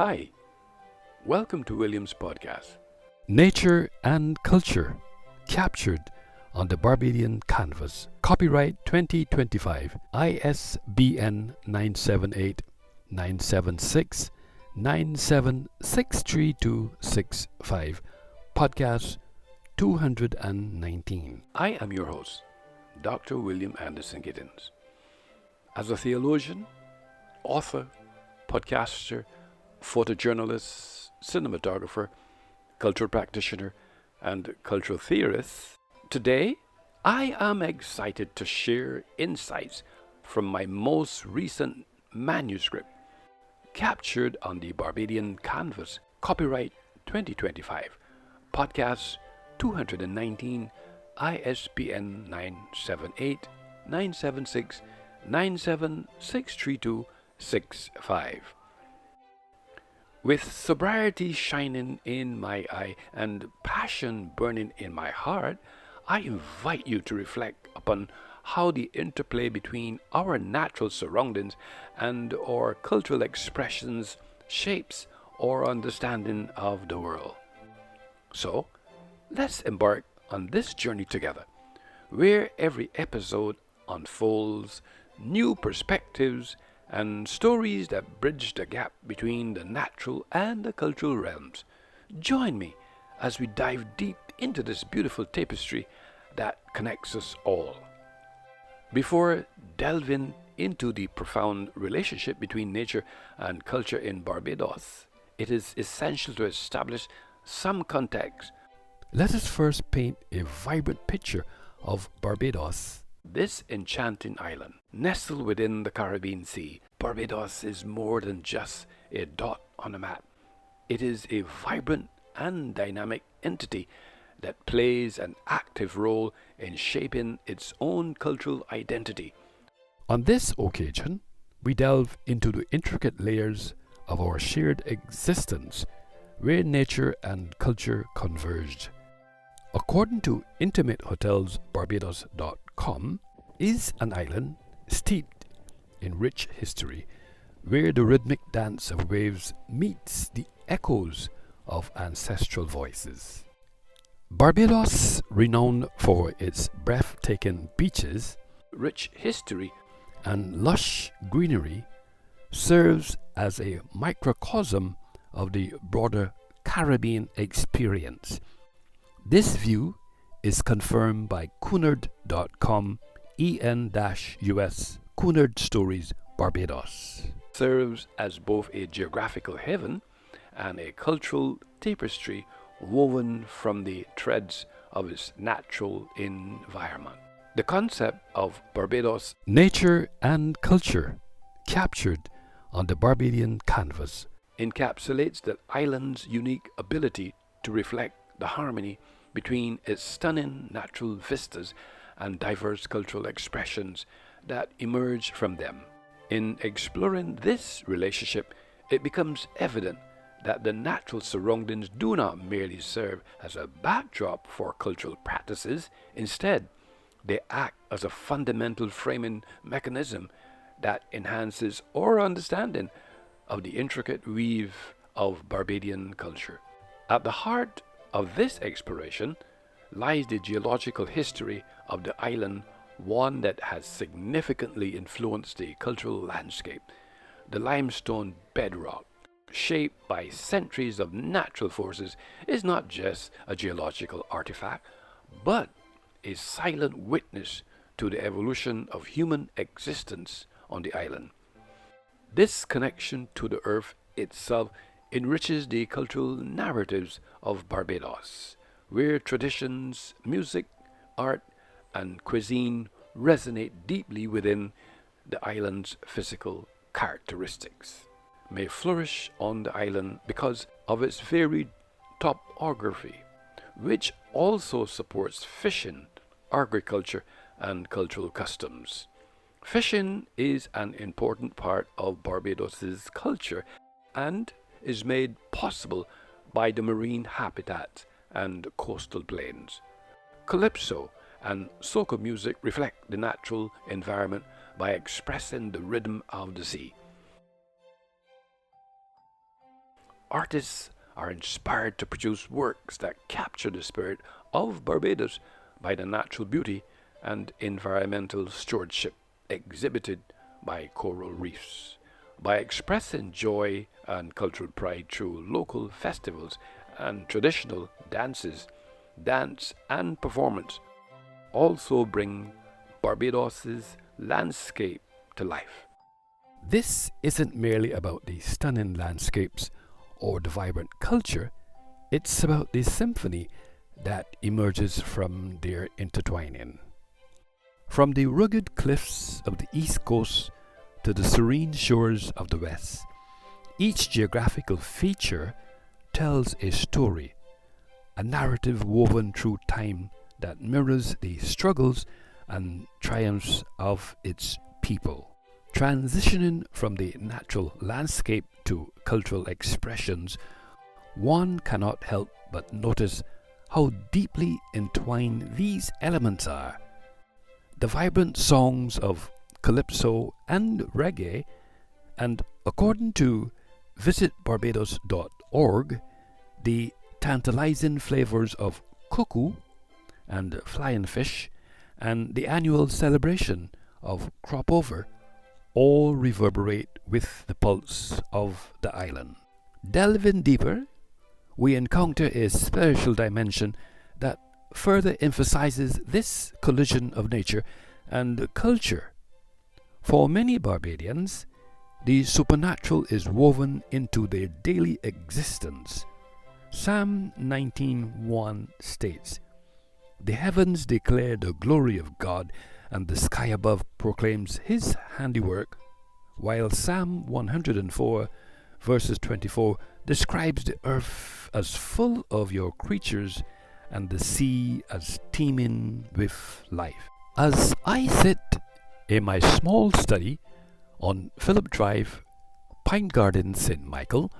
Hi, welcome to William's podcast. Nature and Culture, captured on the Barbadian canvas. Copyright 2025, ISBN 978 976 9763265, podcast 219. I am your host, Dr. William Anderson Giddens. As a theologian, author, podcaster, photojournalist, cinematographer, cultural practitioner, and cultural theorist, today I am excited to share insights from my most recent manuscript, captured on the Barbadian canvas, copyright 2025, podcast 219, ISBN 978 976 9763265. With sobriety shining in my eye and passion burning in my heart, I invite you to reflect upon how the interplay between our natural surroundings and our cultural expressions shapes our understanding of the world. So, let's embark on this journey together, where every episode unfolds new perspectives and stories that bridge the gap between the natural and the cultural realms. Join me as we dive deep into this beautiful tapestry that connects us all. Before delving into the profound relationship between nature and culture in Barbados, it is essential to establish some context. Let us first paint a vibrant picture of Barbados. This enchanting island, nestled within the Caribbean Sea, Barbados is more than just a dot on a map. It is a vibrant and dynamic entity that plays an active role in shaping its own cultural identity. On this occasion, we delve into the intricate layers of our shared existence, where nature and culture converged. According to IntimateHotelsBarbados.com, is an island steeped in rich history, where the rhythmic dance of waves meets the echoes of ancestral voices. Barbados, renowned for its breathtaking beaches, Rich history and lush greenery, serves as a microcosm of the broader Caribbean experience. This view is confirmed by Cunard.com, EN-US, Cunard Stories, Barbados. serves as both a geographical heaven and a cultural tapestry woven from the threads of its natural environment. The concept of Barbados Nature and Culture, captured on the Barbadian canvas, encapsulates the island's unique ability to reflect the harmony between its stunning natural vistas and diverse cultural expressions that emerge from them. In exploring this relationship, it becomes evident that the natural surroundings do not merely serve as a backdrop for cultural practices. Instead, they act as a fundamental framing mechanism that enhances our understanding of the intricate weave of Barbadian culture. At the heart of this exploration lies the geological history of the island, one that has significantly influenced the cultural landscape. The limestone bedrock, shaped by centuries of natural forces, is not just a geological artifact, but a silent witness to the evolution of human existence on the island. This connection to the earth itself enriches the cultural narratives of Barbados, where traditions, music, art, and cuisine resonate deeply within the island's physical characteristics. May flourish on the island because of its varied topography, which also supports fishing, agriculture, and cultural customs. Fishing is an important part of Barbados's culture and is made possible by the marine habitat and coastal plains. Calypso and soca music reflect the natural environment by expressing the rhythm of the sea. artists are inspired to produce works that capture the spirit of Barbados by the natural beauty and environmental stewardship exhibited by coral reefs. By expressing joy and cultural pride through local festivals and traditional dances, dance and performance also bring Barbados's landscape to life. This isn't merely about the stunning landscapes or the vibrant culture, it's about the symphony that emerges from their intertwining. From the rugged cliffs of the east coast to the serene shores of the west, each geographical feature tells a story, a narrative woven through time that mirrors the struggles and triumphs of its people. Transitioning from the natural landscape to cultural expressions, one cannot help but notice how deeply entwined these elements are. The vibrant songs of calypso and reggae, and according to visitbarbados.org, the tantalizing flavors of cuckoo and flying fish, and the annual celebration of crop over all reverberate with the pulse of the island. Delving deeper, we encounter a spiritual dimension that further emphasizes this collision of nature and culture. For many Barbadians, the supernatural is woven into their daily existence. Psalm 19:1 states, "The heavens declare the glory of God, and the sky above proclaims his handiwork," while Psalm 104 verses 24 describes the earth as full of your creatures and the sea as teeming with life. As I sit in my small study on Phillip Drive, Pine Garden, St. Michael,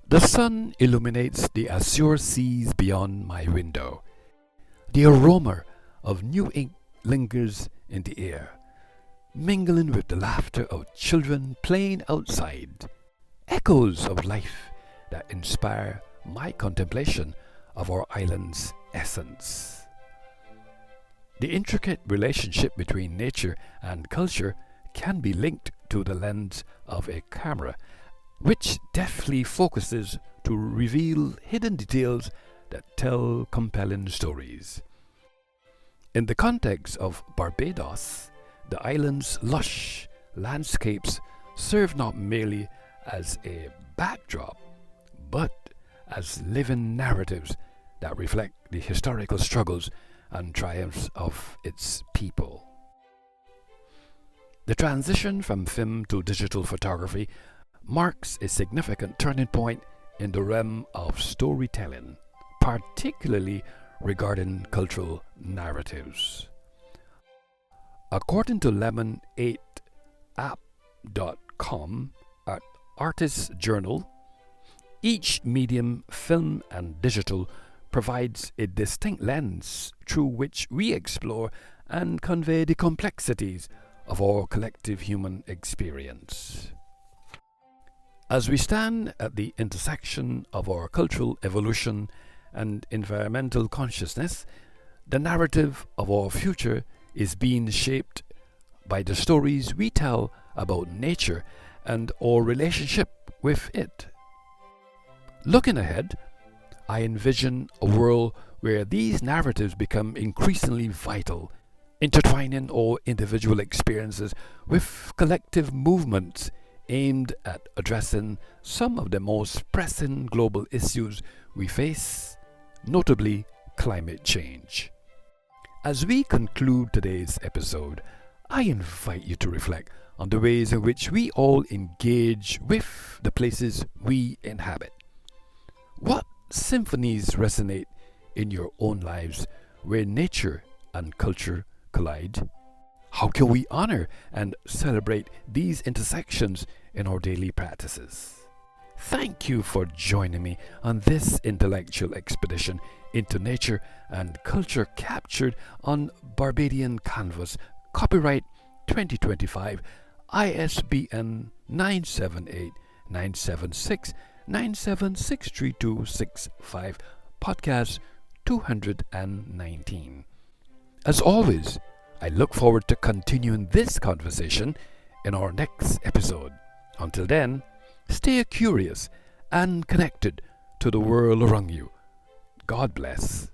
the sun illuminates the azure seas beyond my window. The aroma of new ink lingers in the air, mingling with the laughter of children playing outside, echoes of life that inspire my contemplation of our island's essence. The intricate relationship between nature and culture can be linked to the lens of a camera, which deftly focuses to reveal hidden details that tell compelling stories. In the context of Barbados, the island's lush landscapes serve not merely as a backdrop, but as living narratives that reflect the historical struggles and triumphs of its people. The transition from film to digital photography marks a significant turning point in the realm of storytelling, particularly regarding cultural narratives. According to lemon8app.com, at Artist's Journal, each medium, film and digital, provides a distinct lens through which we explore and convey the complexities of our collective human experience. As we stand at the intersection of our cultural evolution and environmental consciousness, the narrative of our future is being shaped by the stories we tell about nature and our relationship with it. Looking ahead, I envision a world where these narratives become increasingly vital, intertwining our individual experiences with collective movements aimed at addressing some of the most pressing global issues we face, notably climate change. As we conclude today's episode, I invite you to reflect on the ways in which we all engage with the places we inhabit. What symphonies resonate in your own lives where nature and culture collide? How can we honor and celebrate these intersections in our daily practices? Thank you for joining me on this intellectual expedition into nature and culture captured on Barbadian canvas. Copyright 2025, ISBN 978976 9763265, podcast 219. As always, I look forward to continuing this conversation in our next episode. Until then, stay curious and connected to the world around you. God bless.